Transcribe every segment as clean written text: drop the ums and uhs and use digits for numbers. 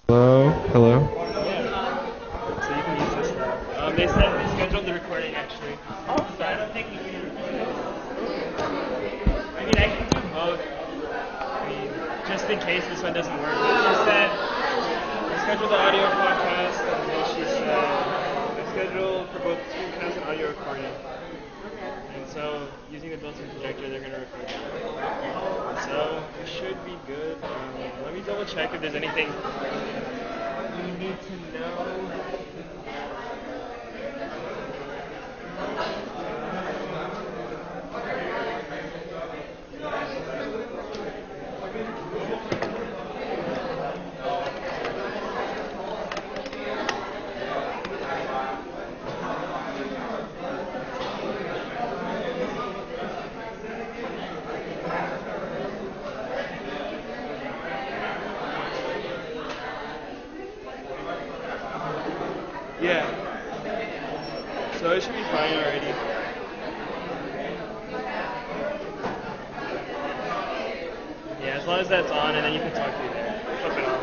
Hello? Hello? Yeah. So you can use this now. They said they scheduled the recording actually. So I don't think we can record it. I mean, I can do both. I mean, just in case this one doesn't work. But she said I scheduled the audio podcast, and then she said I scheduled for both screencast and audio recording. And so, using the built-in projector, they're going to record that. So, we should be good. Let me double check if there's anything you need to know. Yeah. So it should be fine already. Yeah, as long as that's on, and then you can talk through there. Flip it on.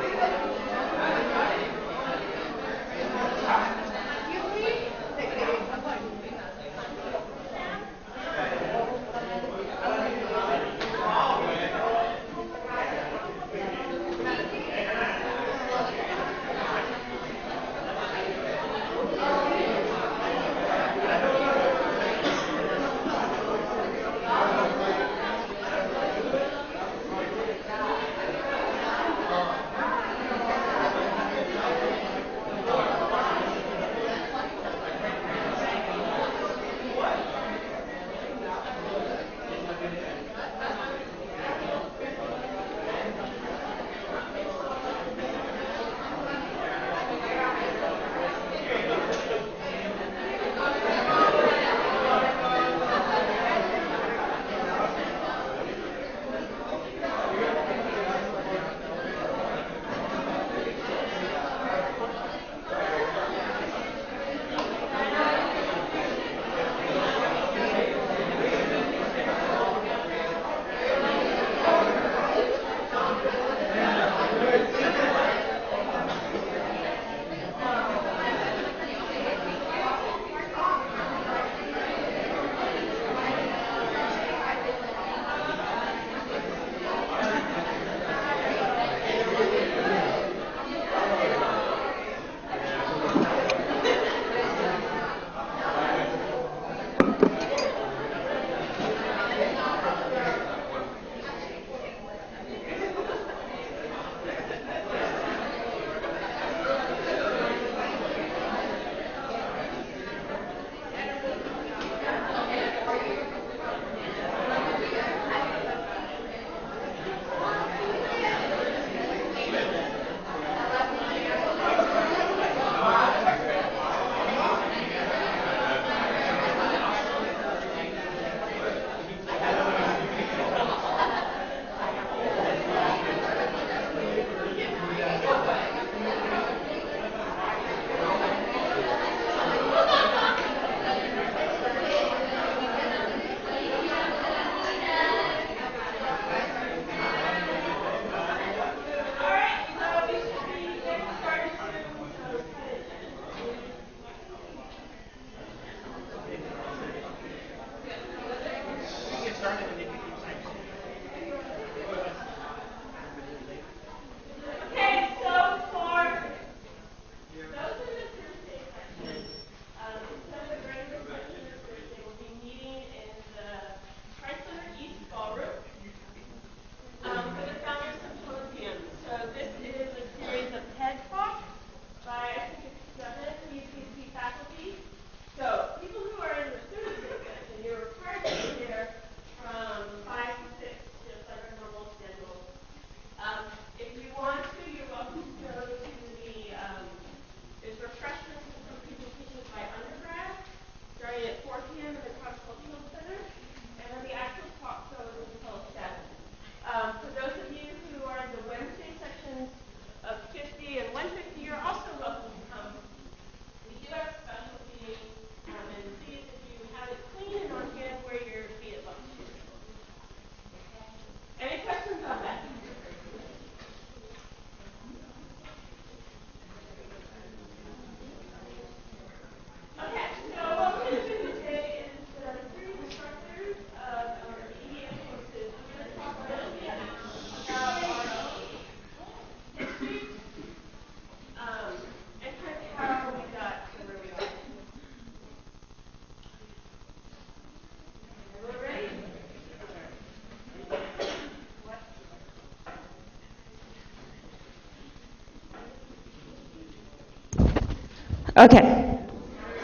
Okay.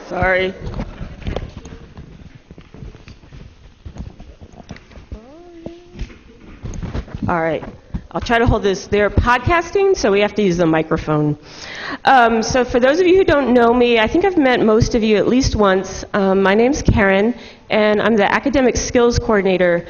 Sorry. All right. I'll try to hold this. They're podcasting, so we have to use the microphone. So for those of you who don't know me, I think I've met most of you at least once. My name's Karen, and I'm the Academic Skills Coordinator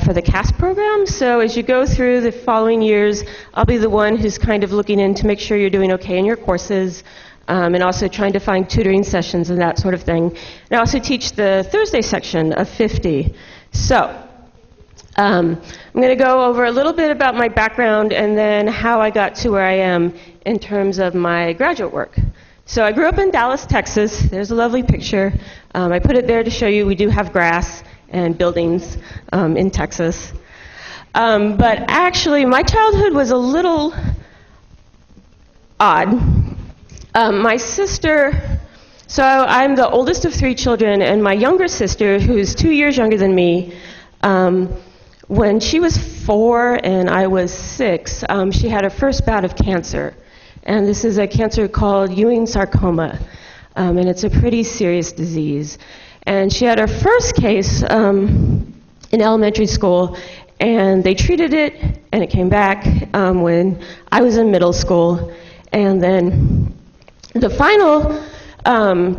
for the CASP program. So as you go through the following years, I'll be the one who's kind of looking in to make sure you're doing okay in your courses, and also trying to find tutoring sessions and that sort of thing. And I also teach the Thursday section of 50. So I'm going to go over a little bit about my background and then how I got to where I am in terms of my graduate work. So I grew up in Dallas, Texas. There's a lovely picture. I put it there to show you we do have grass and buildings in Texas. But actually, my childhood was a little odd. My sister, so I'm the oldest of 3 children, and my younger sister, who's 2 years younger than me, when she was 4 and I was 6, she had her first bout of cancer. And this is a cancer called Ewing sarcoma, and it's a pretty serious disease. And she had her first case in elementary school, and they treated it, and it came back when I was in middle school. And then the final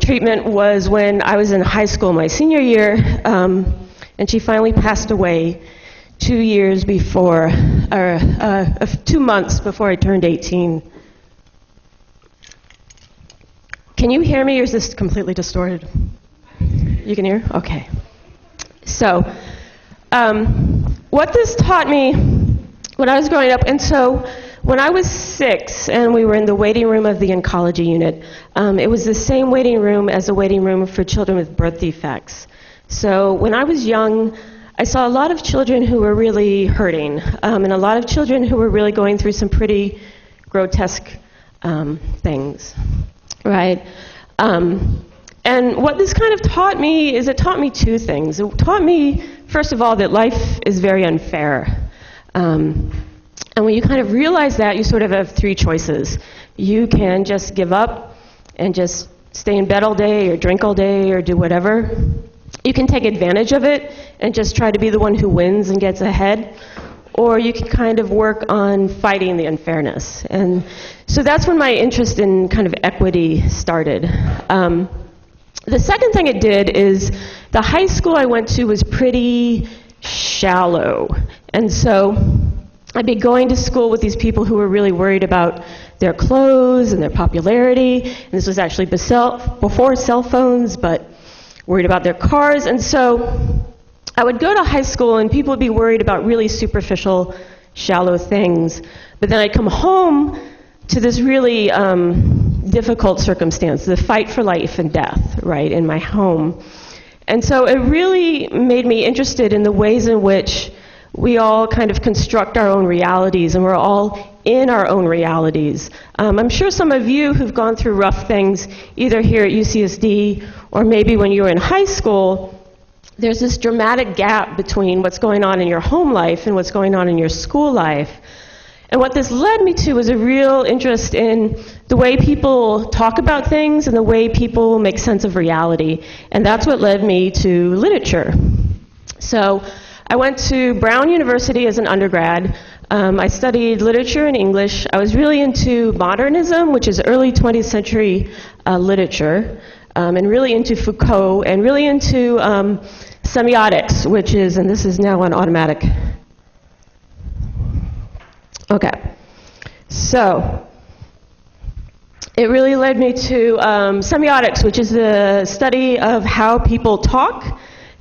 treatment was when I was in high school, my senior year, and she finally passed away 2 years before, or 2 months before I turned 18. Can you hear me, or is this completely distorted? You can hear? Okay. So, what this taught me when I was growing up, and so when I was 6 and we were in the waiting room of the oncology unit, it was the same waiting room as the waiting room for children with birth defects. So when I was young, I saw a lot of children who were really hurting, and a lot of children who were really going through some pretty grotesque things, right? And what this kind of taught me is it taught me 2 things. It taught me, first of all, that life is very unfair. And when you kind of realize that, you sort of have 3 choices. You can just give up and just stay in bed all day or drink all day or do whatever. You can take advantage of it and just try to be the one who wins and gets ahead. Or you can kind of work on fighting the unfairness. And so that's when my interest in kind of equity started. The second thing it did is the high school I went to was pretty shallow. And so I'd be going to school with these people who were really worried about their clothes and their popularity. And this was actually before cell phones, but worried about their cars. And so I would go to high school and people would be worried about really superficial, shallow things. But then I'd come home to this really difficult circumstance, the fight for life and death, right, in my home. And so it really made me interested in the ways in which we all kind of construct our own realities, and we're all in our own realities. I'm sure some of you who've gone through rough things, either here at UCSD or maybe when you were in high school, there's this dramatic gap between what's going on in your home life and what's going on in your school life. And what this led me to was a real interest in the way people talk about things and the way people make sense of reality. And that's what led me to literature. So I went to Brown University as an undergrad. I studied literature and English. I was really into modernism, which is early 20th century literature, and really into Foucault, and really into semiotics, which is, and this is now on automatic. Okay, so it really led me to semiotics, which is the study of how people talk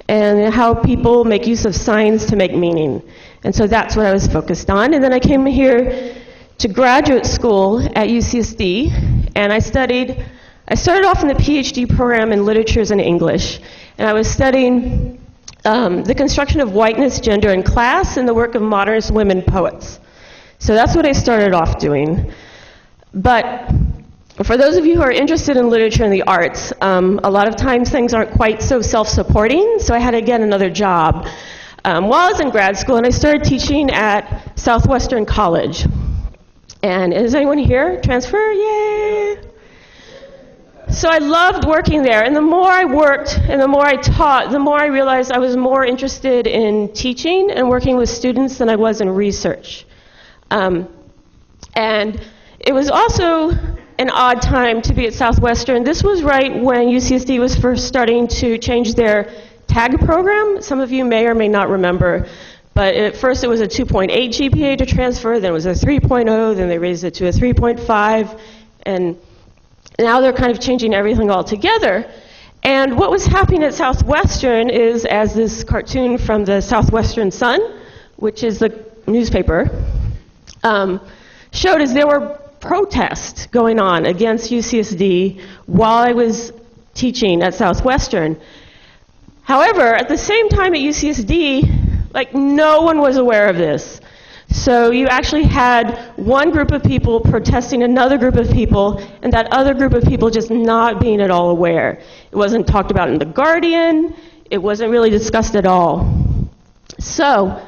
and how people make use of signs to make meaning. And so that's what I was focused on. And then I came here to graduate school at UCSD, and I started off in the PhD program in literatures and English, and I was studying the construction of whiteness, gender, and class in the work of modernist women poets. So that's what I started off doing. But for those of you who are interested in literature and the arts, a lot of times things aren't quite so self-supporting, so I had to get another job while I was in grad school, and I started teaching at Southwestern College. And is anyone here? Transfer? Yay! So I loved working there, and the more I worked and the more I taught, the more I realized I was more interested in teaching and working with students than I was in research. And it was also an odd time to be at Southwestern. This was right when UCSD was first starting to change their TAG program. Some of you may or may not remember, but at first it was a 2.8 GPA to transfer, then it was a 3.0, then they raised it to a 3.5, and now they're kind of changing everything altogether. And what was happening at Southwestern is, as this cartoon from the Southwestern Sun, which is the newspaper, showed, is there were protests going on against UCSD while I was teaching at Southwestern. However, at the same time at UCSD, like, no one was aware of this. So you actually had one group of people protesting another group of people, and that other group of people just not being at all aware. It wasn't talked about in The Guardian. It wasn't really discussed at all. So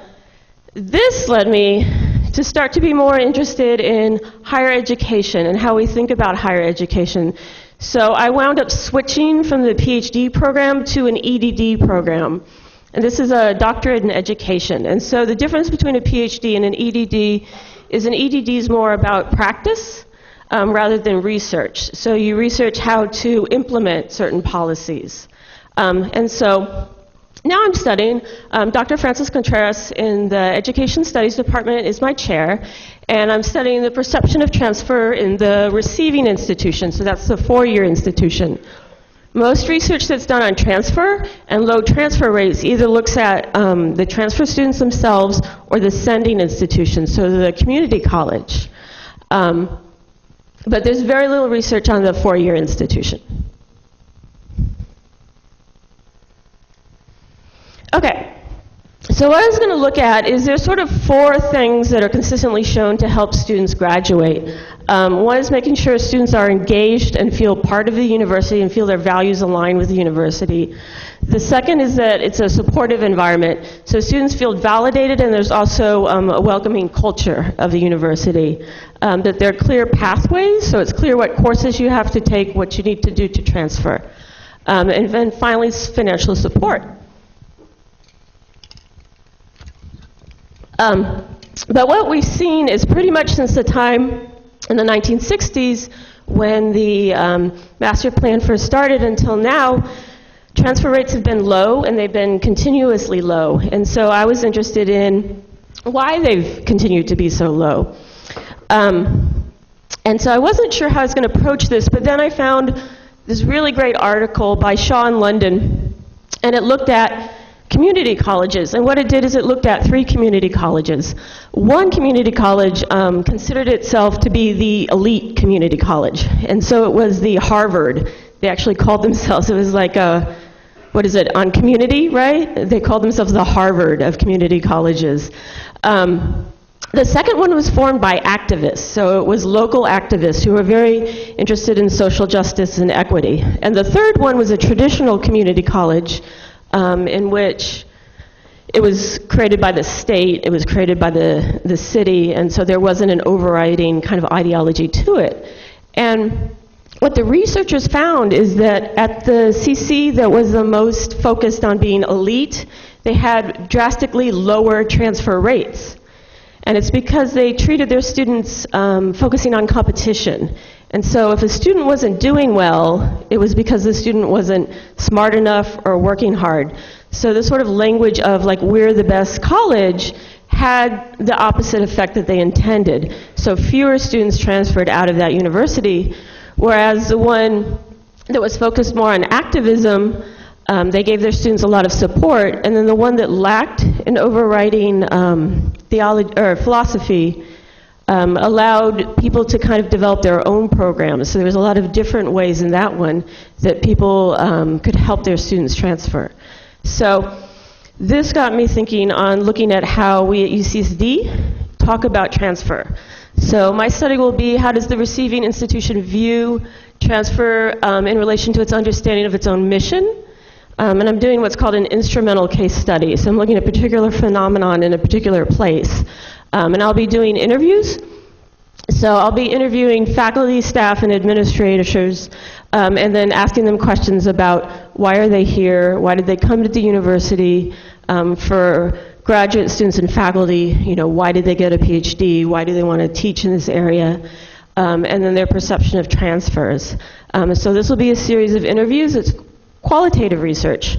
this led me to start to be more interested in higher education and how we think about higher education. So I wound up switching from the PhD program to an EDD program. And this is a doctorate in education. And so the difference between a PhD and an EDD is an EDD is more about practice rather than research. So you research how to implement certain policies. And so now I'm studying. Dr. Francis Contreras in the Education Studies Department is my chair, and I'm studying the perception of transfer in the receiving institution, so that's the four-year institution. Most research that's done on transfer and low transfer rates either looks at the transfer students themselves or the sending institution, so the community college. But there's very little research on the four-year institution. Okay, so what I was going to look at is there's sort of four things that are consistently shown to help students graduate. One is making sure students are engaged and feel part of the university and feel their values align with the university. The second is that it's a supportive environment, so students feel validated, and there's also a welcoming culture of the university. That there are clear pathways, so it's clear what courses you have to take, what you need to do to transfer. And then finally, financial support. But what we've seen is pretty much since the time in the 1960s when the master plan first started until now, transfer rates have been low, and they've been continuously low. And so I was interested in why they've continued to be so low. And so I wasn't sure how I was going to approach this, but then I found this really great article by Shaw in London, and it looked at community colleges, and what it did is it looked at 3 community colleges. One community college considered itself to be the elite community college, and so it was the Harvard. They actually called themselves, it was like a, what is it, on community, right? They called themselves the Harvard of community colleges. The second one was formed by activists, so it was local activists who were very interested in social justice and equity. And the third one was a traditional community college, in which it was created by the state, it was created by the city, and so there wasn't an overriding kind of ideology to it. And what the researchers found is that at the CC that was the most focused on being elite, they had drastically lower transfer rates. And it's because they treated their students focusing on competition. And so if a student wasn't doing well, it was because the student wasn't smart enough or working hard. So the sort of language of, like, we're the best college had the opposite effect that they intended. So fewer students transferred out of that university, whereas the one that was focused more on activism, they gave their students a lot of support, and then the one that lacked an overriding theology or philosophy allowed people to kind of develop their own programs. So there was a lot of different ways in that one that people could help their students transfer. So this got me thinking on looking at how we at UCSD talk about transfer. So my study will be, how does the receiving institution view transfer in relation to its understanding of its own mission? And I'm doing what's called an instrumental case study. So I'm looking at a particular phenomenon in a particular place. And I'll be doing interviews So I'll be interviewing faculty, staff, and administrators, and then asking them questions about why are they here, why did they come to the university, for graduate students and faculty, why did they get a PhD, why do they want to teach in this area, and then their perception of transfers. So this will be a series of interviews. It's qualitative research.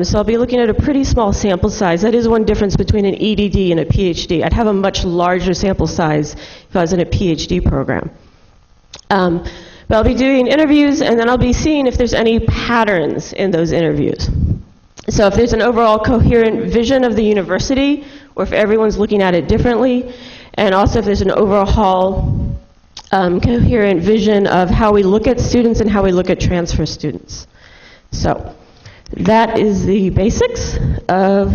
So I'll be looking at a pretty small sample size. That is one difference between an EDD and a PhD. I'd have a much larger sample size if I was in a PhD program. But I'll be doing interviews, and then I'll be seeing if there's any patterns in those interviews. So if there's an overall coherent vision of the university, or if everyone's looking at it differently, and also if there's an overall coherent vision of how we look at students and how we look at transfer students. So that is the basics of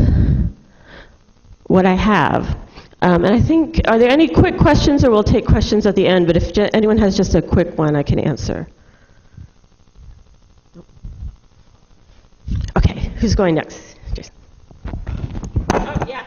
what I have. And I think, are there any quick questions, or we'll take questions at the end, but if anyone has just a quick one, I can answer. Okay, who's going next? Jason. Oh, yeah.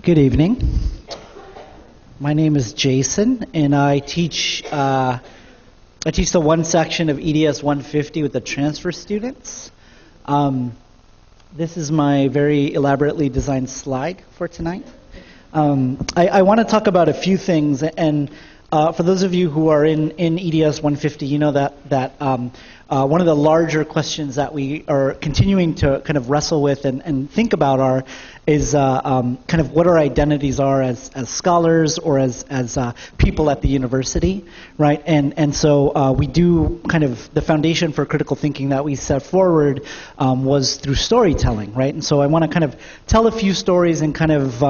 Good evening. My name is Jason, and I teach the one section of EDS 150 with the transfer students. This is my very elaborately designed slide for tonight. I want to talk about a few things, and for those of you who are in EDS 150, you know that one of the larger questions that we are continuing to kind of wrestle with and think about is kind of what our identities are as scholars or as people at the university, right? And so we do kind of the foundation for critical thinking that we set forward was through storytelling, right? And so I want to kind of tell a few stories and kind of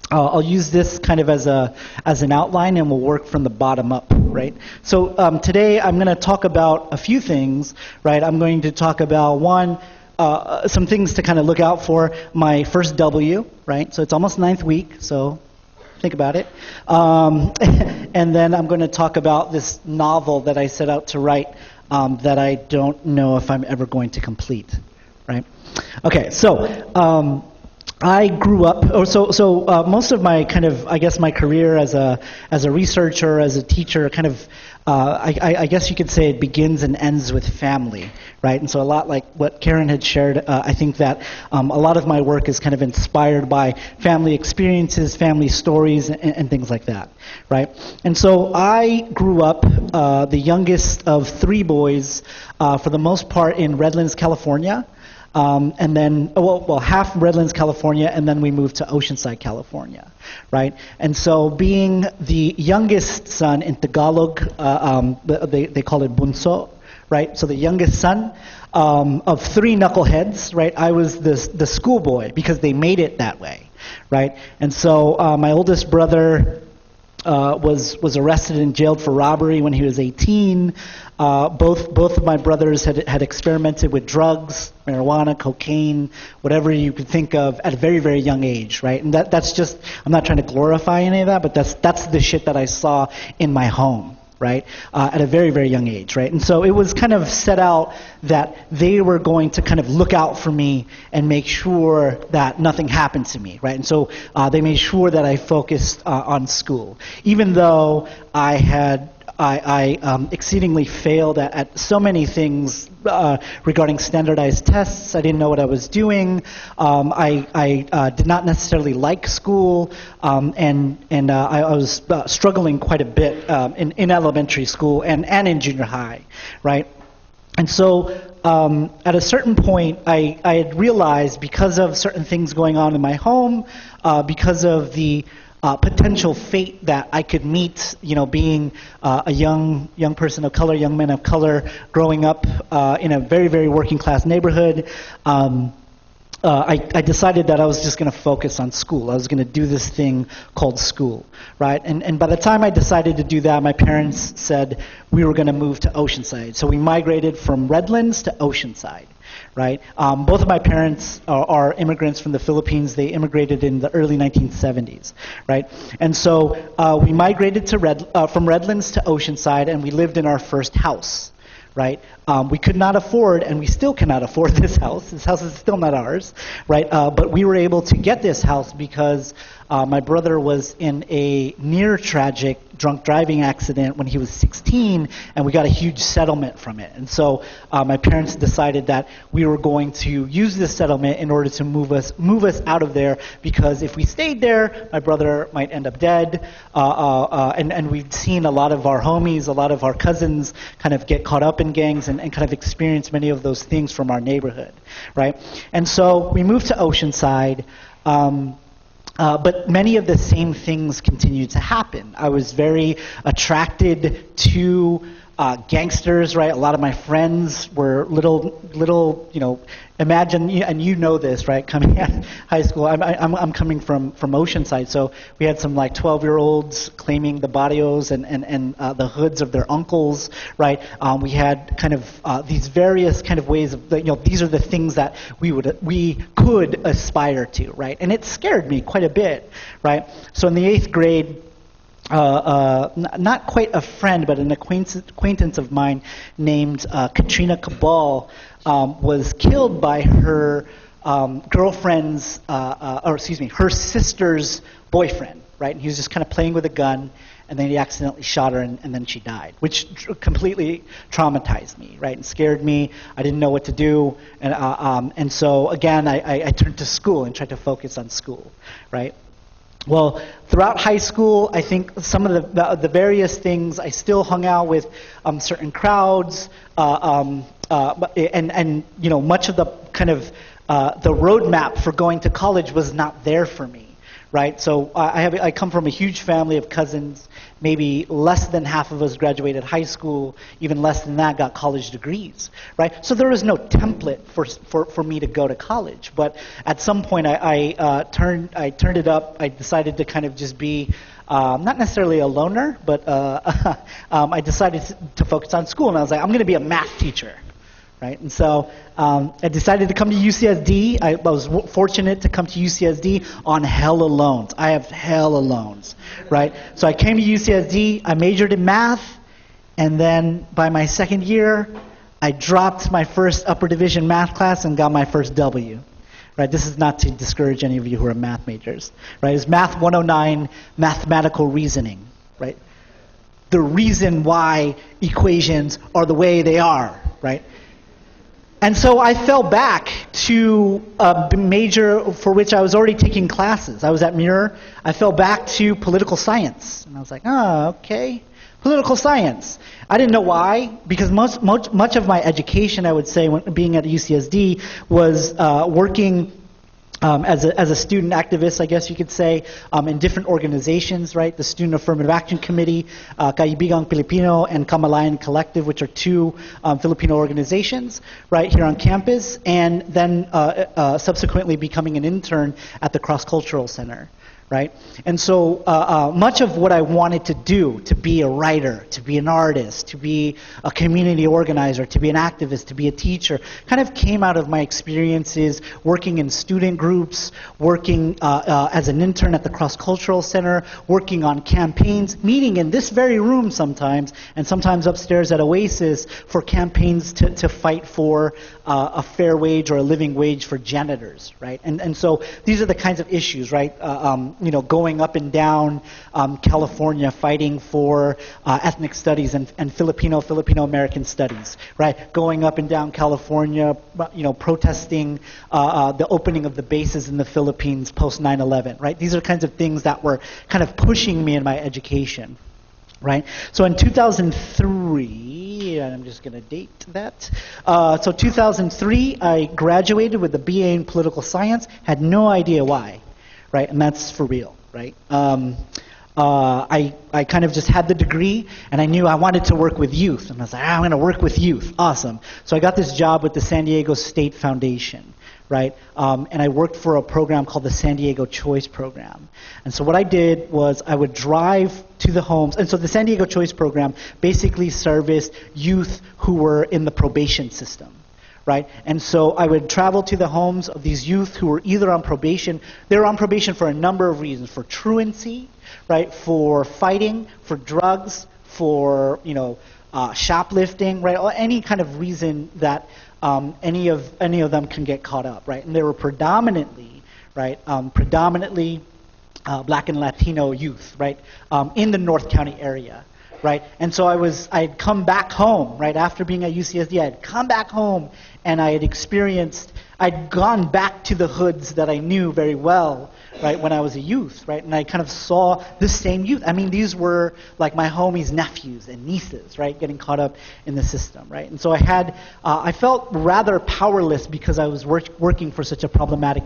I'll use this kind of as an outline, and we'll work from the bottom up, right? So today I'm going to talk about a few things, right? I'm going to talk about one, some things to kind of look out for. My first W, right? So it's almost 9th week, so think about it. And then I'm going to talk about this novel that I set out to write that I don't know if I'm ever going to complete, right? Okay, so I grew up, most of my kind of, I guess my career as a researcher, as a teacher, kind of, I guess you could say it begins and ends with family, right? And so a lot like what Karen had shared, I think that a lot of my work is kind of inspired by family experiences, family stories, and things like that, right? And so I grew up the youngest of 3 boys, for the most part in Redlands, California. And then, half Redlands, California, and then we moved to Oceanside, California, right? And so being the youngest son in Tagalog, they call it bunso, right? So the youngest son of 3 knuckleheads, right? I was the schoolboy because they made it that way, right? And so my oldest brother was arrested and jailed for robbery when he was 18. Both of my brothers had experimented with drugs, marijuana, cocaine, whatever you could think of at a very, very young age, right? And that's just, I'm not trying to glorify any of that, but that's the shit that I saw in my home, right? At a very, very young age, right? And so it was kind of set out that they were going to kind of look out for me and make sure that nothing happened to me, right? And so they made sure that I focused on school, even though I had I exceedingly failed at so many things regarding standardized tests. I didn't know what I was doing. I did not necessarily like school, and I was struggling quite a bit in elementary school and in junior high, right? And so at a certain point, I had realized, because of certain things going on in my home, because of the potential fate that I could meet, being a young person of color, young man of color, growing up in a very, very working class neighborhood, I decided that I was just going to focus on school. I was going to do this thing called school, right? And by the time I decided to do that, my parents said we were going to move to Oceanside. So we migrated from Redlands to Oceanside, right? Both of my parents are immigrants from the Philippines. They immigrated in the early 1970s, right? And so we migrated from Redlands to Oceanside, and we lived in our first house, right? We could not afford, and we still cannot afford this house. This house is still not ours, right? But we were able to get this house because my brother was in a near tragic drunk driving accident when he was 16, and we got a huge settlement from it. And so my parents decided that we were going to use this settlement in order to move us out of there, because if we stayed there, my brother might end up dead. And we've seen a lot of our homies, a lot of our cousins kind of get caught up in gangs and kind of experience many of those things from our neighborhood, right? And so we moved to Oceanside. But many of the same things continued to happen. I was very attracted to gangsters, right? A lot of my friends were little, imagine, and you know this, right? Coming out of high school, I'm coming from Oceanside, so we had some like 12-year-olds claiming the barrios and the hoods of their uncles, right? We had kind of these various kind of ways of, these are the things that we could aspire to, right? And it scared me quite a bit, right? So in the 8th grade, not quite a friend, but an acquaintance of mine named Katrina Cabal was killed by her girlfriend's, her sister's boyfriend, right? And he was just kind of playing with a gun, and then he accidentally shot her, and then she died, which completely traumatized me, right, and scared me. I didn't know what to do, and so again, I turned to school and tried to focus on school, right? Well, throughout high school, I think some of the various things, I still hung out with certain crowds, and much of the kind of the roadmap for going to college was not there for me, right? So I come from a huge family of cousins. Maybe less than half of us graduated high school. Even less than that got college degrees, right? So there was no template for me to go to college. But at some point, I turned it up. I decided to kind of just be not necessarily a loner, but I decided to focus on school. And I was like, I'm going to be a math teacher, right? And so I decided to come to UCSD. I was fortunate to come to UCSD on hella loans. I have hella loans, right? So I came to UCSD. I majored in math, and then by my second year, I dropped my first upper division math class and got my first W. Right? This is not to discourage any of you who are math majors, right? It's Math 109, mathematical reasoning, right? The reason why equations are the way they are, right? And so I fell back to a major for which I was already taking classes. I was at Muir. I fell back to political science. And I was like, okay, political science. I didn't know why, because much of my education, I would say, when being at UCSD, was working as a student activist, I guess you could say, in different organizations, right? The Student Affirmative Action Committee, Kaibigang Pilipino, and Kamalayan Collective, which are two Filipino organizations, right, here on campus, and then subsequently becoming an intern at the Cross Cultural Center. Right? And so much of what I wanted to do, to be a writer, to be an artist, to be a community organizer, to be an activist, to be a teacher, kind of came out of my experiences working in student groups, working as an intern at the Cross Cultural Center, working on campaigns, meeting in this very room sometimes, and sometimes upstairs at Oasis for campaigns to fight for a fair wage or a living wage for janitors, right? And so these are the kinds of issues, right? going up and down California fighting for ethnic studies and Filipino-American studies, right? Going up and down California, protesting the opening of the bases in the Philippines post 9/11, right? These are kinds of things that were kind of pushing me in my education, right? So in 2003, and I'm just going to date that. So 2003, I graduated with a BA in political science, had no idea why, right? And that's for real, right? I kind of just had the degree, and I knew I wanted to work with youth. And I was like, I'm going to work with youth. Awesome. So I got this job with the San Diego State Foundation, right? And I worked for a program called the San Diego Choice Program. And so what I did was I would drive to the homes. And so the San Diego Choice Program basically serviced youth who were in the probation system, right? And so I would travel to the homes of these youth who were either on probation. They were on probation for a number of reasons: for truancy, right? For fighting, for drugs, for shoplifting, right? Or any kind of reason that any of them can get caught up, right? And they were predominantly, right? Black and Latino youth, right? In the North County area. Right, and so I'd come back home, right, after being at UCSD, I'd come back home and I'd gone back to the hoods that I knew very well, right, when I was a youth, right, and I kind of saw the same youth. I mean, these were like my homies' nephews and nieces, right, getting caught up in the system, right, and so I felt rather powerless because I was working for such a problematic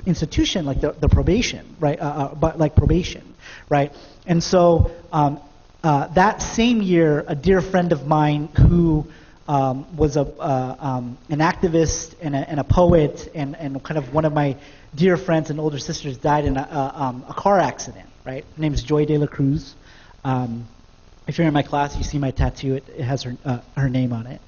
institution like the probation, right, but like probation, right. And so that same year, a dear friend of mine who was an activist and a poet and kind of one of my dear friends and older sisters died in a car accident, right? Her name is Joy De La Cruz. If you're in my class, you see my tattoo. It has her name on it.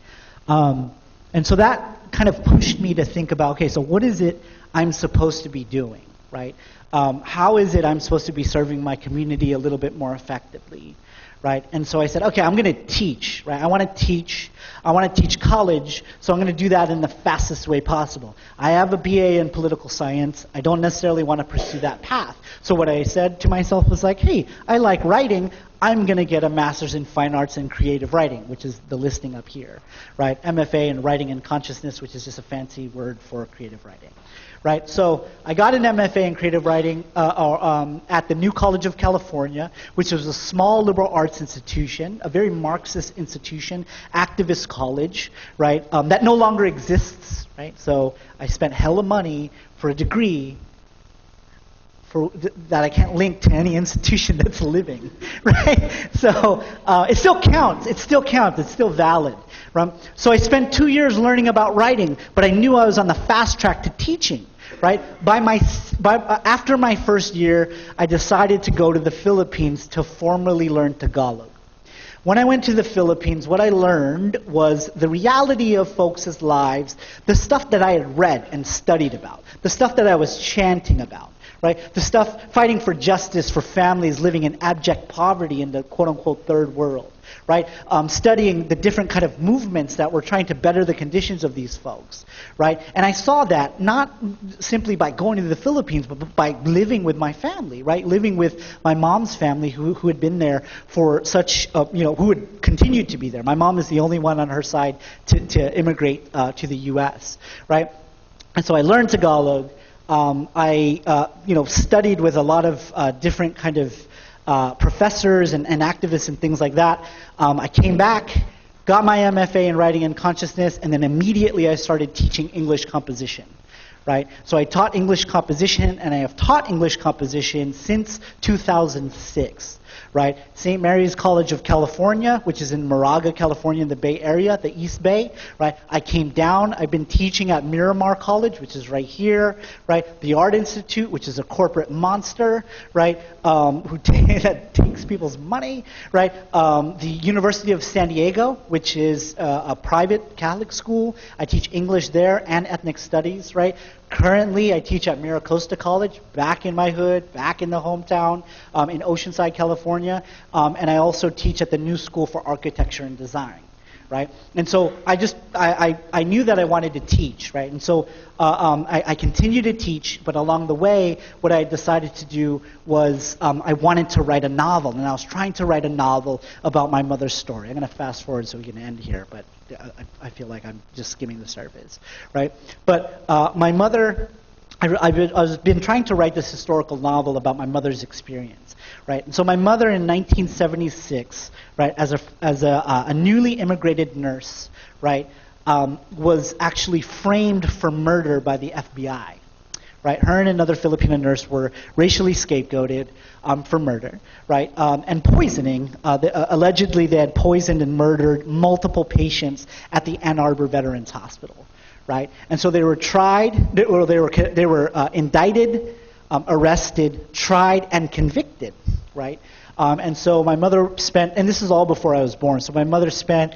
And so that kind of pushed me to think about, okay, so what is it I'm supposed to be doing, right? How is it I'm supposed to be serving my community a little bit more effectively, right? And so I said, okay, I'm going to teach, right? I want to teach college, so I'm going to do that in the fastest way possible. I have a BA in political science. I don't necessarily want to pursue that path. So what I said to myself was like, hey, I like writing. I'm going to get a master's in fine arts and creative writing, which is the listing up here, right? MFA in writing and consciousness, which is just a fancy word for creative writing. Right, so I got an MFA in creative writing at the New College of California, which was a small liberal arts institution, a very Marxist institution, activist college, right, that no longer exists, right? So I spent hella money for a degree that I can't link to any institution that's living, right? So it still counts. It still counts. It's still valid. Right? So I spent 2 years learning about writing, but I knew I was on the fast track to teaching. Right? After my first year, I decided to go to the Philippines to formally learn Tagalog. When I went to the Philippines, what I learned was the reality of folks' lives, the stuff that I had read and studied about, the stuff that I was chanting about, right? The stuff fighting for justice for families living in abject poverty in the quote-unquote third world, right? Studying the different kind of movements that were trying to better the conditions of these folks, right? And I saw that not simply by going to the Philippines, but by living with my family, right? Living with my mom's family who had been there for such, who had continued to be there. My mom is the only one on her side to immigrate to the U.S., right? And so I learned Tagalog. I studied with a lot of different kind of professors and activists and things like that. I came back, got my MFA in Writing and Consciousness, and then immediately I started teaching English composition. Right? So I taught English composition, and I have taught English composition since 2006. Right? St. Mary's College of California, which is in Moraga, California, in the Bay Area, the East Bay. Right? I came down. I've been teaching at Miramar College, which is right here. Right? The Art Institute, which is a corporate monster. Right? That takes people's money. Right? The University of San Diego, which is a private Catholic school. I teach English there and ethnic studies. Right? Currently, I teach at Miracosta College, back in my hood, back in the hometown, in Oceanside, California, and I also teach at the New School for Architecture and Design, right? And so I knew that I wanted to teach, right? And so I continued to teach, but along the way, what I decided to do was I wanted to write a novel, and I was trying to write a novel about my mother's story. I'm going to fast forward so we can end here, but I feel like I'm just skimming the surface, right? But my mother, I've been trying to write this historical novel about my mother's experience, right? And so my mother in 1976, right, as a newly immigrated nurse, right, was actually framed for murder by the FBI, right? Her and another Filipino nurse were racially scapegoated for murder, right? And poisoning. Allegedly, they had poisoned and murdered multiple patients at the Ann Arbor Veterans Hospital, right? And so they were tried, they were indicted, arrested, tried, and convicted, right? And so my mother spent, and this is all before I was born, so my mother spent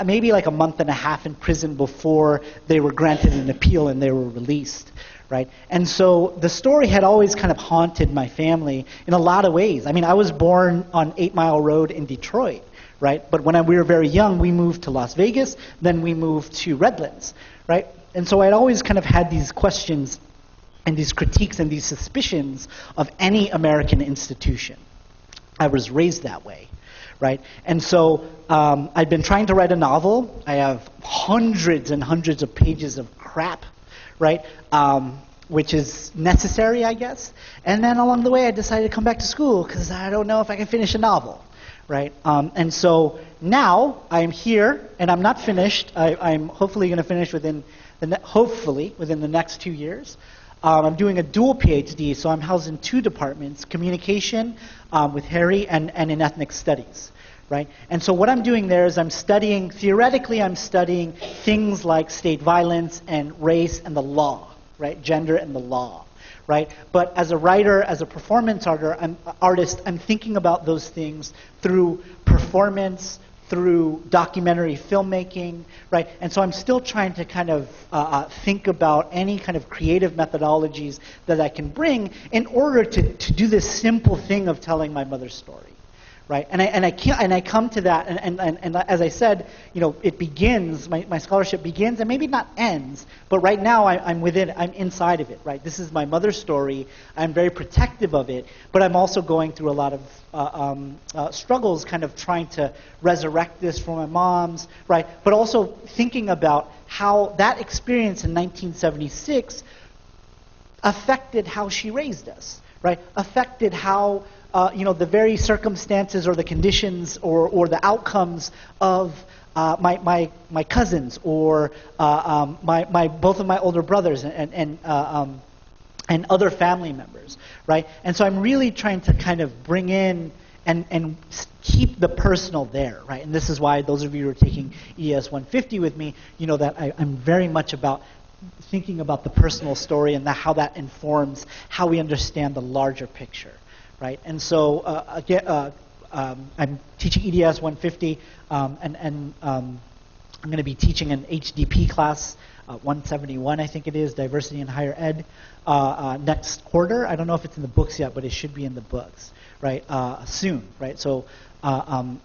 maybe like a month and a half in prison before they were granted an appeal and they were released, right? And so the story had always kind of haunted my family in a lot of ways. I mean, I was born on 8 Mile Road in Detroit, right? But when we were very young, we moved to Las Vegas, then we moved to Redlands, right? And so I'd always kind of had these questions and these critiques and these suspicions of any American institution. I was raised that way, right? And so I've been trying to write a novel. I have hundreds and hundreds of pages of crap, right? Which is necessary, I guess. And then along the way, I decided to come back to school because I don't know if I can finish a novel, right? And so now I'm here, and I'm not finished. I'm hopefully going to finish within the next 2 years. I'm doing a dual PhD, so I'm housed in 2 departments: communication with Harry and in ethnic studies, right? And so what I'm doing there is theoretically I'm studying things like state violence and race and the law, right? Gender and the law, right? But as a writer, as a performance artist, I'm thinking about those things through performance, through documentary filmmaking, right? And so I'm still trying to kind of think about any kind of creative methodologies that I can bring in order to do this simple thing of telling my mother's story, right? And I come to that, and as I said, you know, it begins, my scholarship begins, and maybe not ends, but right now I'm inside of it, right? This is my mother's story. I'm very protective of it, but I'm also going through a lot of struggles, kind of trying to resurrect this from my mom's, right? But also thinking about how that experience in 1976 affected how she raised us, right? Affected how the very circumstances or the conditions or the outcomes of my cousins or both of my older brothers and other family members, right? And so I'm really trying to kind of bring in and keep the personal there, right? And this is why those of you who are taking ES 150 with me, you know that I'm very much about thinking about the personal story and how that informs how we understand the larger picture, right? And so again, I'm teaching EDS 150, and I'm going to be teaching an HDP class, 171 I think it is, Diversity in Higher Ed, next quarter. I don't know if it's in the books yet, but it should be in the books, right? Soon, right? So I'm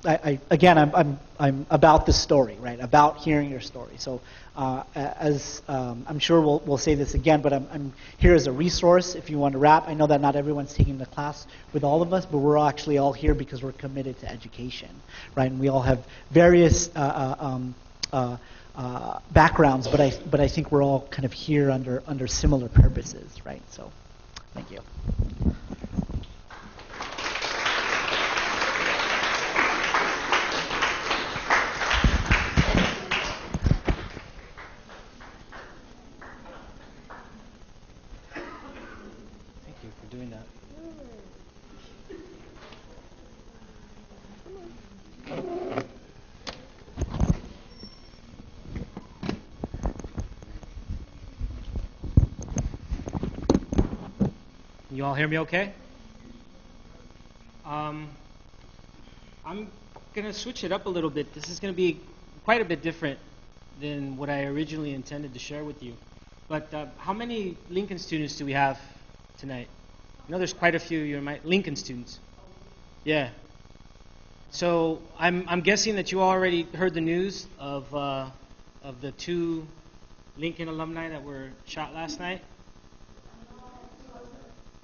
about the story, right? About hearing your story. So as I'm sure we'll say this again, but I'm here as a resource if you want to wrap. I know that not everyone's taking the class with all of us, but we're actually all here because we're committed to education, right? And we all have various backgrounds, but I think we're all kind of here under similar purposes, right? So, thank you. Thank you for doing that. You all hear me okay? I'm going to switch it up a little bit. This is going to be quite a bit different than what I originally intended to share with you. But how many Lincoln students do we have tonight? I know there's quite a few. You're my Lincoln students. Yeah. So I'm guessing that you already heard the news of the two Lincoln alumni that were shot last night.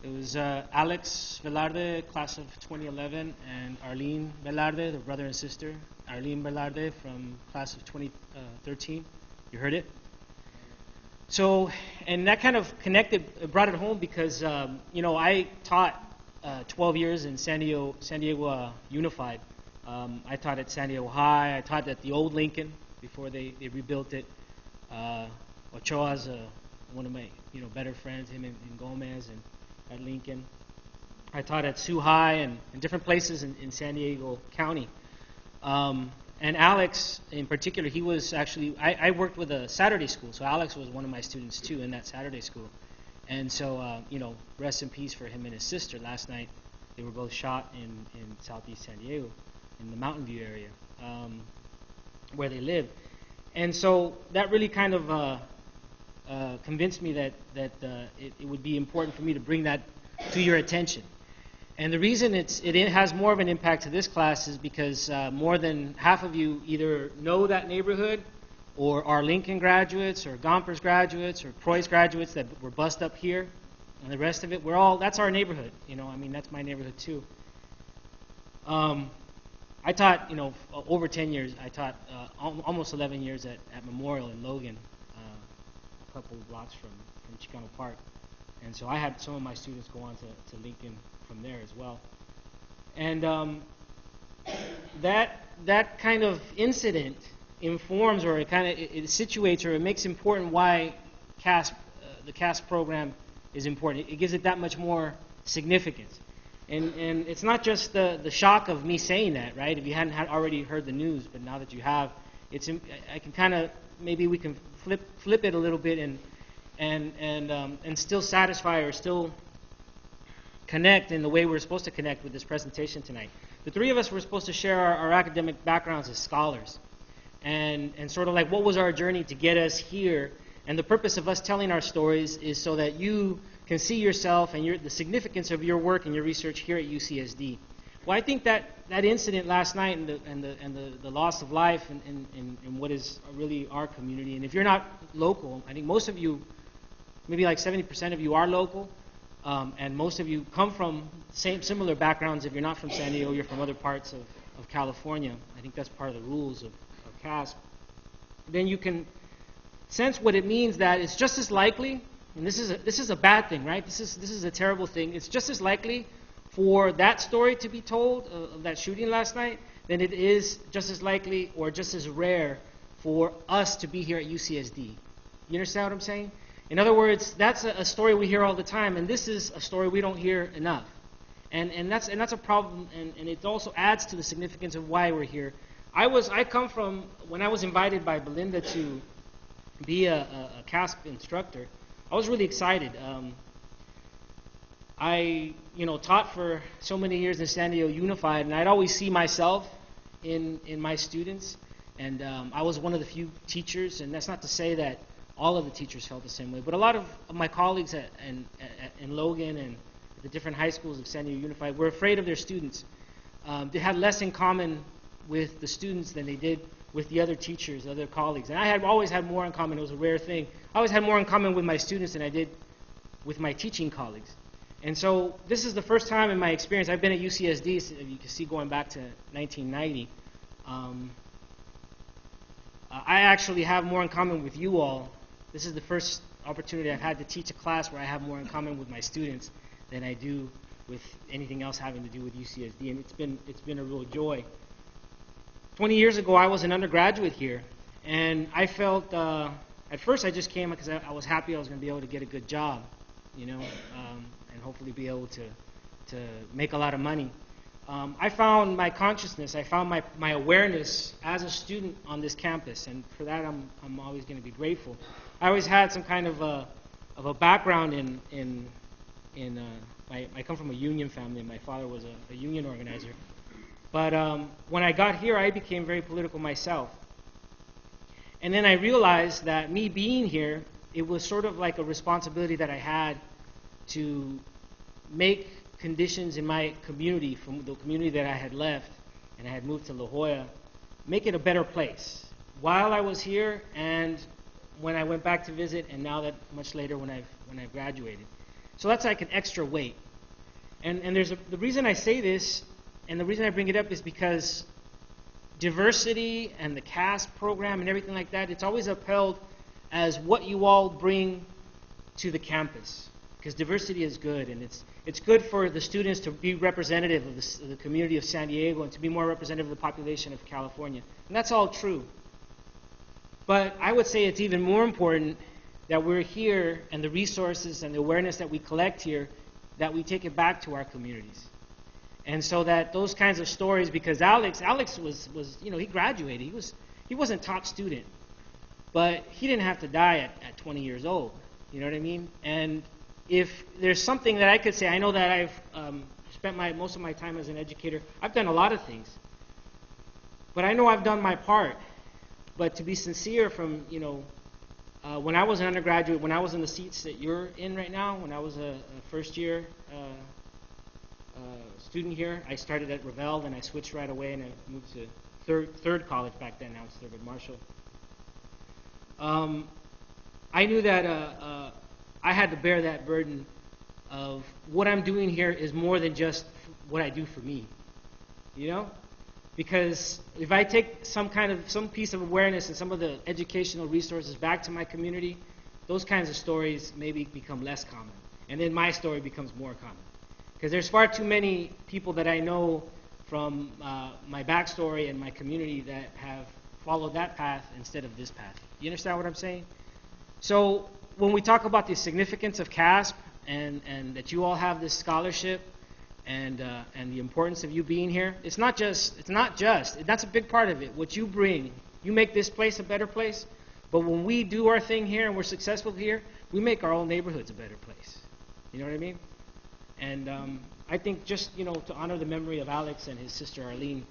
It was Alex Velarde, class of 2011, and Arlene Velarde, the brother and sister. Arlene Velarde from class of 2013. You heard it? So, and that kind of brought it home because, I taught 12 years in San Diego Unified. I taught at San Diego High. I taught at the old Lincoln before they rebuilt it. Ochoa's one of my better friends, him and Gomez, and at Lincoln. I taught at Sioux High and different places in San Diego County. And Alex, in particular, he was actually, I worked with a Saturday school, so Alex was one of my students too in that Saturday school. And so, rest in peace for him and his sister. Last night, they were both shot in southeast San Diego, in the Mountain View area, where they live. And so that really kind of convinced me that it would be important for me to bring that to your attention. And the reason it has more of an impact to this class is because more than half of you either know that neighborhood or are Lincoln graduates or Gompers graduates or Preuss graduates that were bused up here. And the rest of it, that's our neighborhood. That's my neighborhood too. I taught, over 10 years. I taught almost 11 years at Memorial in Logan, a couple of blocks from Chicano Park. And so I had some of my students go on to Lincoln from there as well. And that kind of incident informs, or it situates, or it makes important why CASP, the CASP program is important. It gives it that much more significance. And it's not just the shock of me saying that, right? If you hadn't already heard the news, but now that you have, I can kind of, maybe we can flip it a little bit and still satisfy or still connect in the way we're supposed to connect with this presentation tonight. The three of us were supposed to share our academic backgrounds as scholars and sort of like what was our journey to get us here. And the purpose of us telling our stories is so that you can see yourself and the significance of your work and your research here at UCSD. Well, I think that incident last night and the loss of life in what is really our community, and if you're not local, I think most of you, maybe like 70% of you are local, and most of you come from similar backgrounds. If you're not from San Diego, you're from other parts of California. I think that's part of the rules of CASP. Then you can sense what it means that it's just as likely, and this is a bad thing, right? This is a terrible thing. It's just as likely for that story to be told of that shooting last night than it is just as likely or just as rare for us to be here at UCSD. You understand what I'm saying? In other words, that's a story we hear all the time, and this is a story we don't hear enough. And that's a problem, and it also adds to the significance of why we're here. I come from, when I was invited by Belinda to be a CASP instructor, I was really excited. I taught for so many years in San Diego Unified, and I'd always see myself in my students, and I was one of the few teachers, and that's not to say that all of the teachers felt the same way, but a lot of my colleagues in Logan and the different high schools of San Diego Unified were afraid of their students. They had less in common with the students than they did with the other teachers, other colleagues. And I had always had more in common. It was a rare thing. I always had more in common with my students than I did with my teaching colleagues. And so this is the first time in my experience. I've been at UCSD, so you can see going back to 1990. I actually have more in common with you all. This is the first opportunity I've had to teach a class where I have more in common with my students than I do with anything else having to do with UCSD, and it's been a real joy. 20 years ago, I was an undergraduate here, and I felt, at first I just came because I was happy I was going to be able to get a good job, and hopefully be able to make a lot of money. I found my consciousness, I found my awareness as a student on this campus, and for that I'm always going to be grateful. I always had some kind of a background I come from a union family, and my father was a union organizer. But when I got here, I became very political myself. And then I realized that me being here, it was sort of like a responsibility that I had to make conditions in my community, from the community that I had left, and I had moved to La Jolla, make it a better place while I was here and when I went back to visit, and now that much later when I've graduated. So that's like an extra weight. And the reason I say this, and the reason I bring it up is because diversity and the CASP program and everything like that, it's always upheld as what you all bring to the campus. Because diversity is good, and it's good for the students to be representative of the community of San Diego and to be more representative of the population of California. And that's all true. But I would say it's even more important that we're here and the resources and the awareness that we collect here, that we take it back to our communities. And so that those kinds of stories, because Alex was he graduated. He wasn't top student, but he didn't have to die at 20 years old. You know what I mean? And if there's something that I could say, I know that I've spent most of my time as an educator. I've done a lot of things, but I know I've done my part. But to be sincere, from when I was an undergraduate, when I was in the seats that you're in right now, when I was a first year student here, I started at Revelle, then I switched right away and I moved to third college back then. Now it's Thurgood Marshall. I knew that I had to bear that burden of what I'm doing here is more than just what I do for me, Because if I take some piece of awareness and some of the educational resources back to my community, those kinds of stories maybe become less common. And then my story becomes more common. Because there's far too many people that I know from my backstory and my community that have followed that path instead of this path. You understand what I'm saying? So when we talk about the significance of CASP and that you all have this scholarship, and the importance of you being here, it's not just, that's a big part of it. What you bring, you make this place a better place, but when we do our thing here and we're successful here, we make our own neighborhoods a better place. You know what I mean? And I think just, to honor the memory of Alex and his sister Arlene,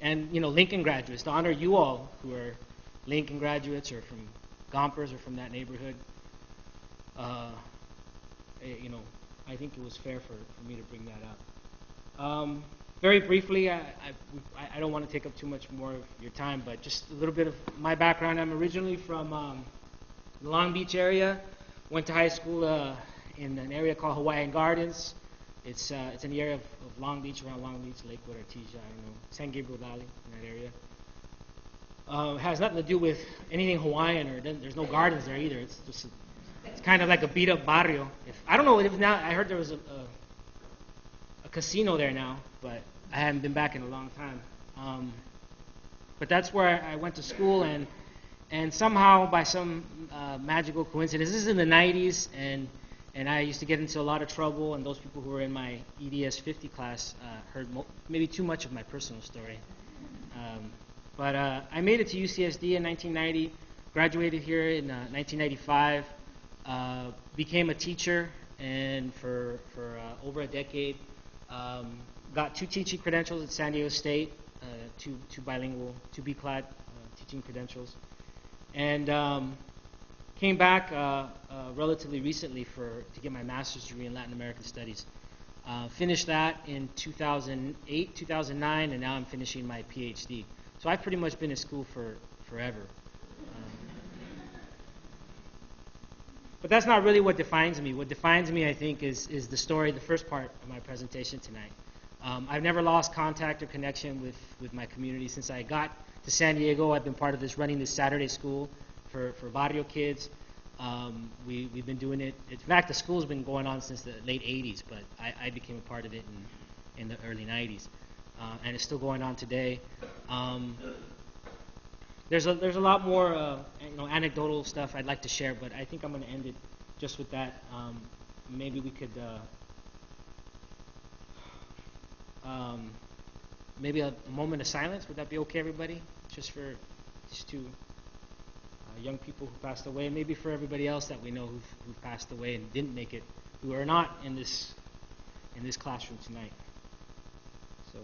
and, Lincoln graduates, to honor you all who are Lincoln graduates or from Gompers or from that neighborhood, I think it was fair for me to bring that up. Very briefly, I don't want to take up too much more of your time, but just a little bit of my background. I'm originally from the Long Beach area. Went to high school in an area called Hawaiian Gardens. It's in the area of Long Beach, around Long Beach, Lakewood, Artesia, I don't know, San Gabriel Valley, in that area. It has nothing to do with anything Hawaiian, or there's no gardens there either. It's just it's kind of like a beat-up barrio. I don't know if now, I heard there was a casino there now, but I haven't been back in a long time. But that's where I went to school, and somehow by some magical coincidence, this is in the 90s, and I used to get into a lot of trouble, and those people who were in my EDS 50 class heard maybe too much of my personal story. But I made it to UCSD in 1990, graduated here in 1995, became a teacher, and for over a decade, got 2 teaching credentials at San Diego State, 2 bilingual, 2 BCLAD teaching credentials, and came back relatively recently to get my master's degree in Latin American Studies. Finished that in 2008, 2009, and now I'm finishing my PhD. So I've pretty much been in school for forever. But that's not really what defines me. What defines me, I think, is the story, the first part of my presentation tonight. I've never lost contact or connection with my community. Since I got to San Diego, I've been part of running this Saturday school for barrio kids. We've been doing it. In fact, the school's been going on since the late 80s, but I became a part of it in the early 90s. And it's still going on today. There's a lot more anecdotal stuff I'd like to share, but I think I'm going to end it just with that. Maybe we could maybe a moment of silence. Would that be okay, everybody? Just for these 2 young people who passed away, and maybe for everybody else that we know who've passed away and didn't make it, who are not in this classroom tonight. So.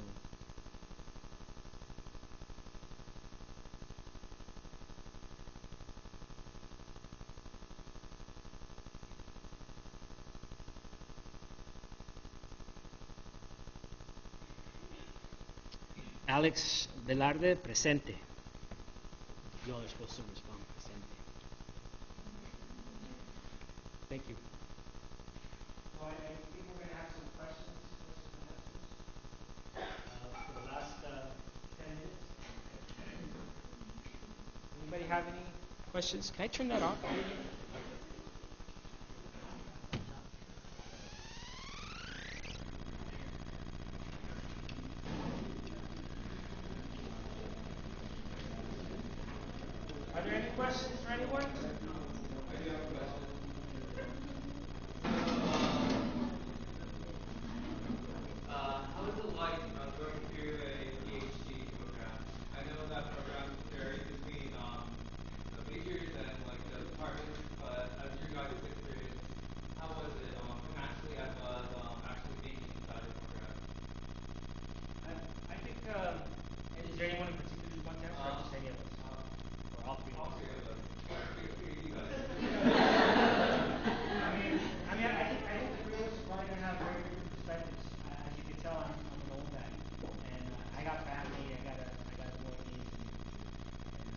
Alex Velarde, presente. Y'all are supposed to respond, presente. Thank you. So I think we're going to have some questions and answers for the last 10 minutes. Anybody have any questions? Can I turn that off? Are there any questions for anyone? I do have a question. How is it like going through a PhD program? I know that programs vary between the majors and like the departments, but as your guys' experience, how was it financially as well as actually being inside the program? I think, is there anyone in particular you want to answer, or just any of us? Or all three? All three of us. You guys. I think the three of us are probably going to have very different perspectives. As you can tell, I'm an old guy, and I got family, I got a mortgage, and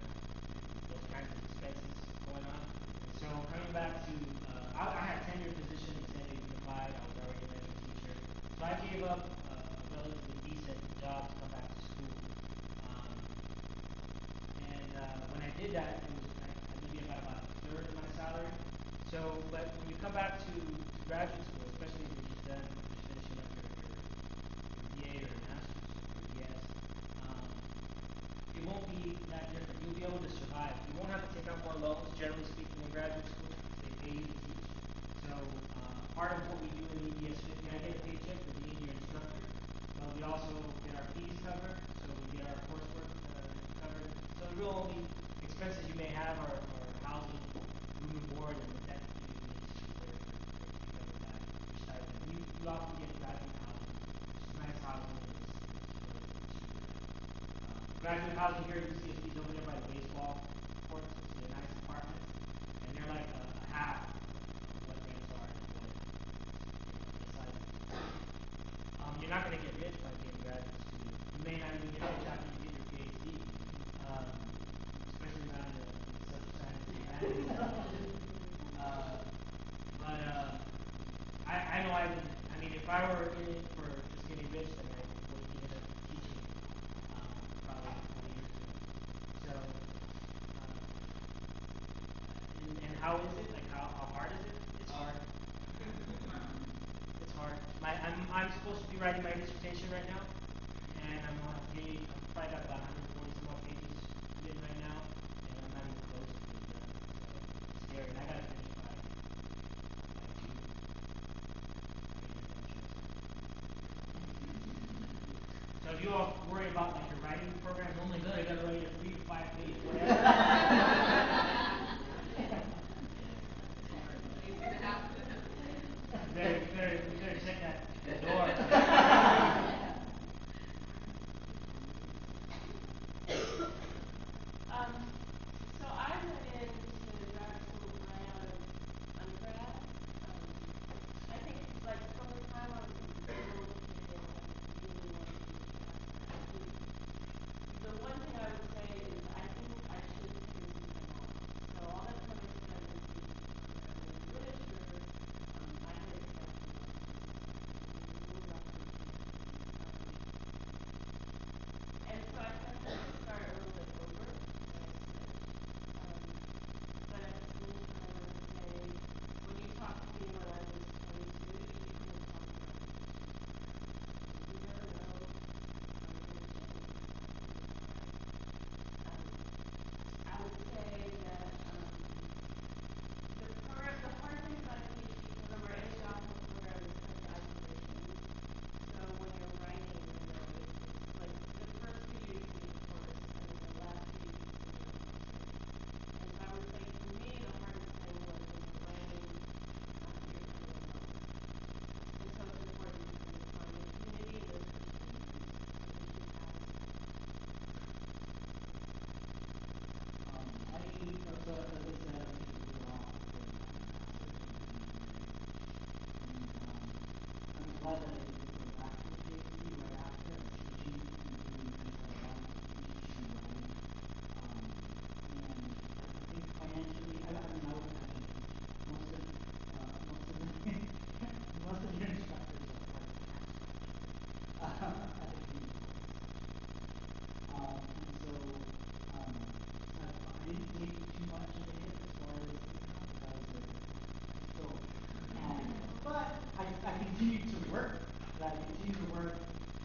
those kinds of expenses going on. So coming back to, I had tenure position at San Diego Unified. I was already a lecture teacher, so I gave up a relatively decent job to come back to school. When I did that, it was maybe about a third of my salary. So, but when you come back to graduate school, especially if you're just finishing up your BA or your master's or BS, it won't be that different. You'll be able to survive. You won't have to take out more loans, generally speaking, in graduate school. They pay you to teach. So, part of what we do in EBS 50, I get a paycheck for being your instructor, but we also get our fees covered, so we get our coursework covered. So the real only expenses you may have are housing, room and board, and the debt that you need to cover that, your stipend. You often get graduate housing, which is nice housing, and it's relatively cheap. Graduate housing here at UCSD is over there by the baseball courts. They're nice apartments, and they're like a half of what rents are in Florida. You're not going to get rich by being a graduate student. You may not even get rich after you get your PhD. Especially not in the social science and humanities. I know I mean, if I were in it for just getting rich, then I would have ended up teaching probably 20 years ago. So, and how is it? Like, how hard is it? It's hard. It's hard. I'm supposed to be writing my dissertation right now, and I'm probably got about 140 some more pages written right now, and I'm not even close to being done. So it's scary, and I gotta finish by June. So if you all worry about like your writing program, oh my god, I gotta write a 3 to 5 page whatever. You better check that door. So I went into grad school right out of undergrad. I think like from the time I was a little kid, I really wanted to be a professor. The one thing I would say is I think I should have taken some time off. So all that time I spent was in literature. I had accepted and so I kind of had to start a little bit over when I switched. But at the same time, I would say, when you talked to me when I was 22, you couldn't talk about it. You never know how it's going to change. I would say that the hard thing about a PhD program or any doctoral program is such isolation. So when you're writing, it's like the first 2 years in your course and then the last 2 years in your master's. And so I would say for me the hardest thing was when you're writing, you're kind of alone. And so it's important to find a community and those communities so that you have I'm glad that I did go back to PhD right after and teaching and doing things like much of a hit as far as that was a so. But I continued to work. I continued to work,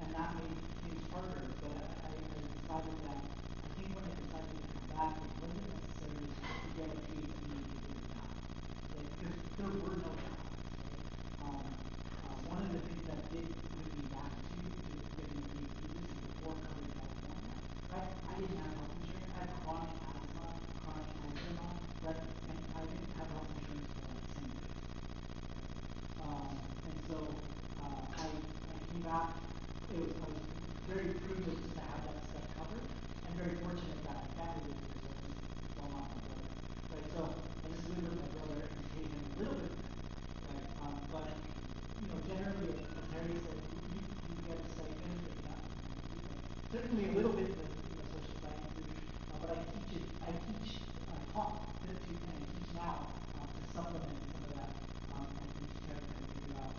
and that made things harder. But I decided that I think when I decided to come back, it wasn't necessarily to get a PhD to get a job. Because there were no jobs. One of the things that did put me back to getting a PhD, this is before coming to California. I didn't have health insurance. I had chronic asthma, chronic angina, and I didn't have health insurance for like 10 years. And so I came back. I was very privileged to have that stuff covered, and very fortunate that my family was resources, well, not my brother. Right, so I just lived with my brother and paid him a little bit, right? But generally, as Harry said, you get a stipend, but not certainly a little bit in the social sciences. But I taught and I teach now to supplement some of that and teach Terry and figure out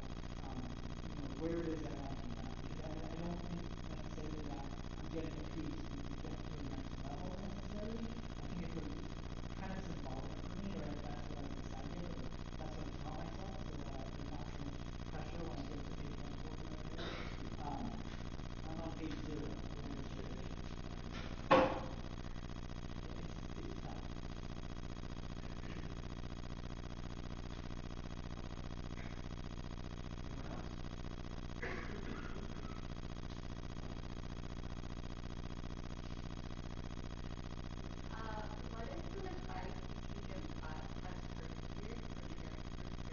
where it is that I am at. Because I don't think necessarily that I'm getting a PhD to get to the next level necessarily. I think it's kind of symbolic for me, right? That's what I decided, or that's what I taught myself, so that there's not so much pressure when I get to page 140. I'm on page 0. It's tough. What is some advice you give us as first years for your first year?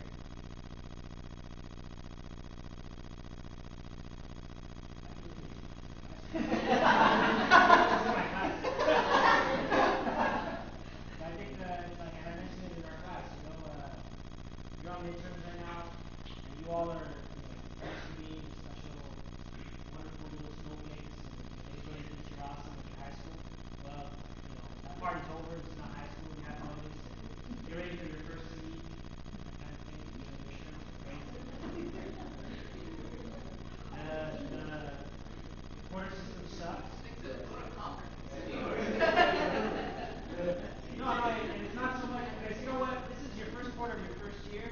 I think like I mentioned it in our class, you're on midterms right now, and you all are supposed to be special, wonderful little snowflakes, and everybody thinks you're awesome with your high school. Well, that party's over. It's not high school. You have noticed, and you're ready for your first meet, kind of thing. Your shrimp, right? The quarter system sucks. No, and it's not so much because you know what? This is your first quarter of your first year,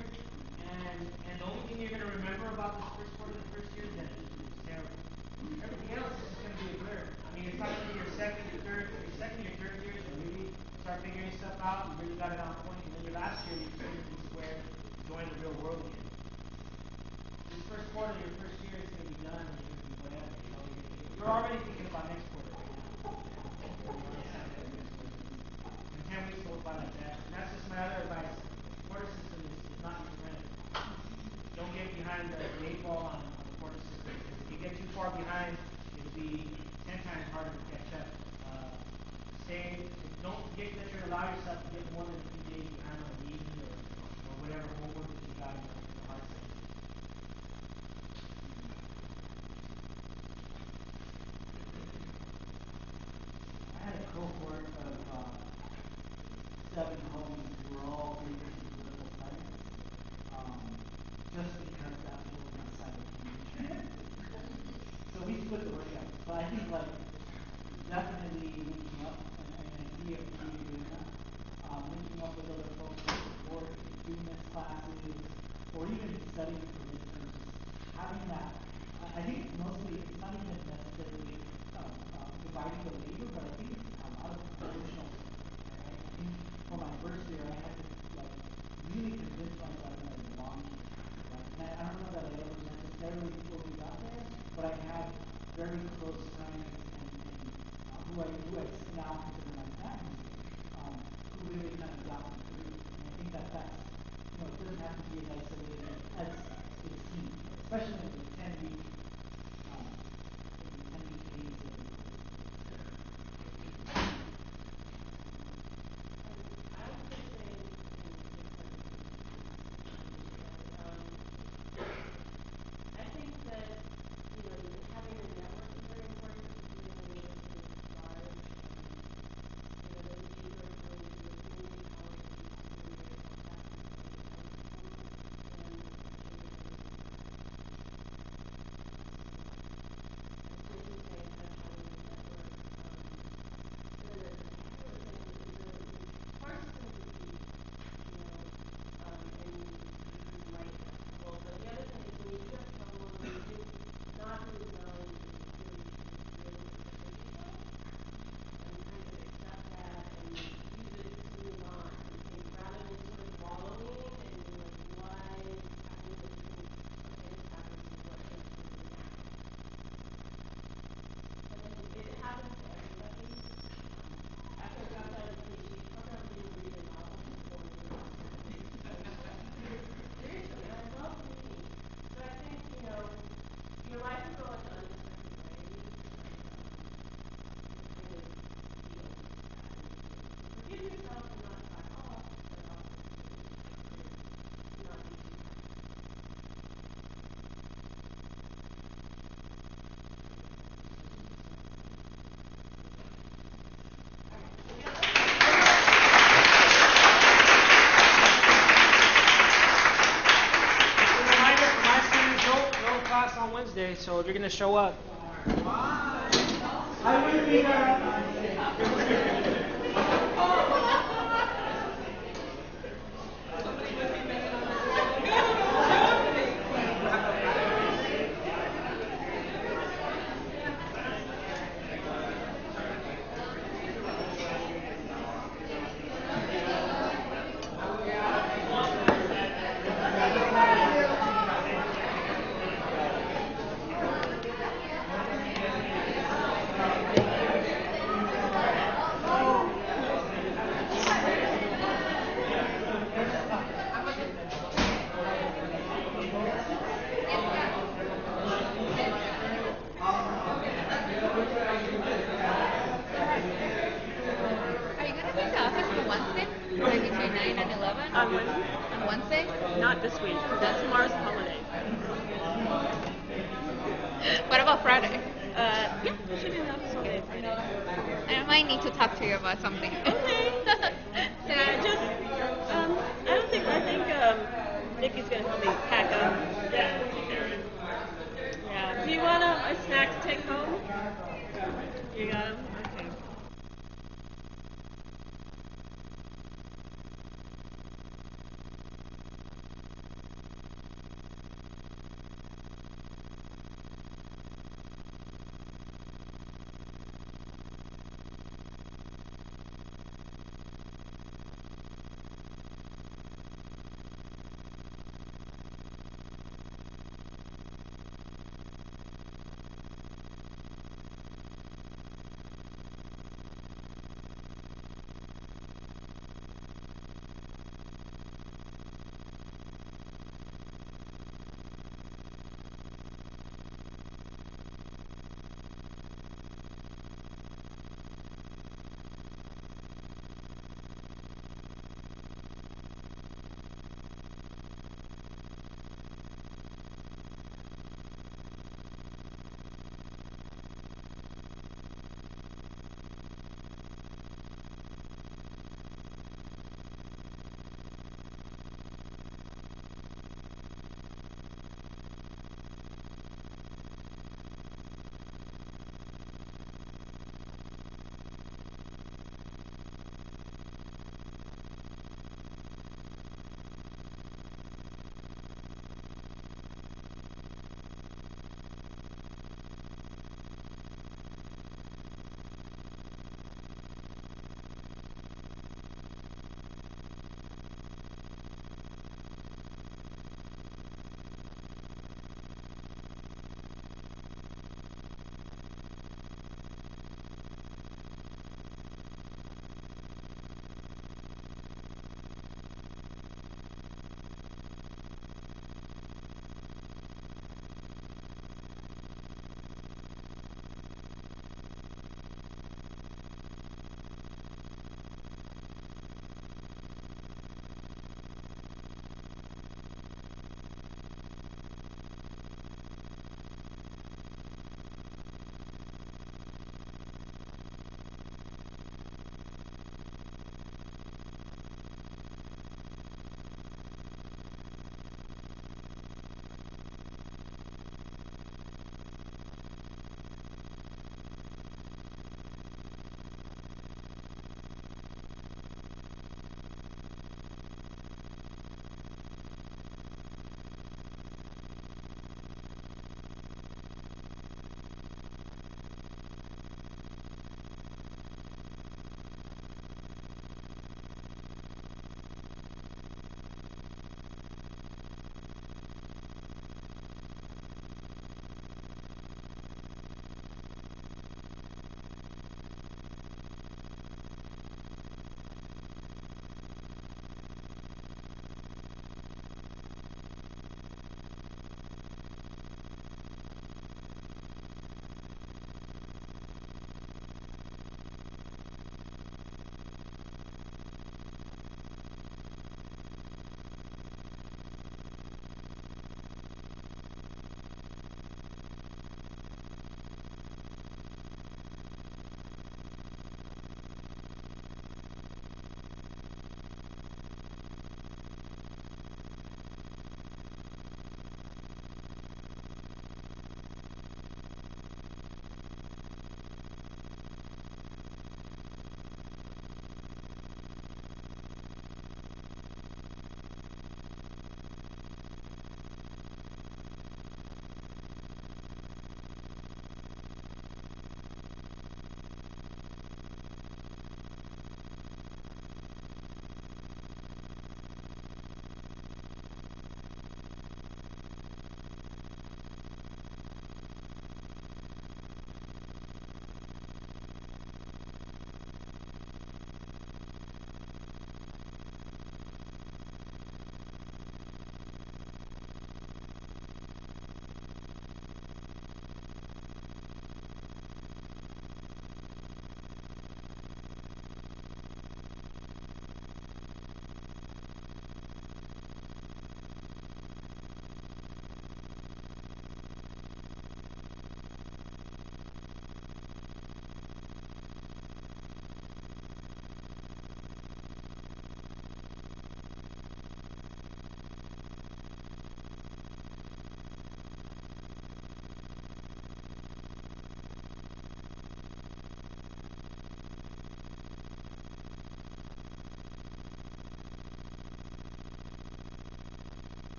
and the only thing you're going to remember about this first quarter of the first year is that it's terrible. Everything else is just going to be a blur. I mean, it's not going to be your second, your third years you really start figuring stuff out. You really got it on point, and then your last year you figure things square, enjoying the real world again. This first quarter of your first year is going to be done, and you're going to be whatever. You're already thinking about next quarter right now. And 10 weeks go by like that. And that's just my other advice. The quarter system is not your friend. Don't get behind the 8 ball on the quarter system. Because if you get too far behind, it'll be 10 times harder to catch up. Don't let you allow yourself to get more than a few days behind on a meeting or whatever homework that you got in the hard sciences. I had a cohort of 7 homies who were all majors in political science, just because that's what was outside of English. So we split the work out. But I think definitely linking up, and I see it really doing that. Linking up with other folks to support, doing this classes, or even studying for midterms, having that. I think it's mostly, it's not even necessarily dividing the labor, but I think it's a lot of emotional support. Right? I think for my first year, I had to really convince myself that I belonged here. Right? And I don't know that I ever necessarily fully got there, but I had very close friends and who I now consider my family, who really kind of got me through. And I think that's it doesn't have to be as isolated as it seems, especially in the 10-week phase of the course. I would say in different I think that having a network is very important. Being able to large the people are going to the community colleges and all that kind of thing. And So if you're going to show up, Are you going to be in the office for Wednesday? Like between 9 and 11? On Wednesday? On Wednesday? Not this week, because tomorrow's a holiday. What about Friday? Yeah, should be in the office on Friday. I might need to talk to you about something. Okay.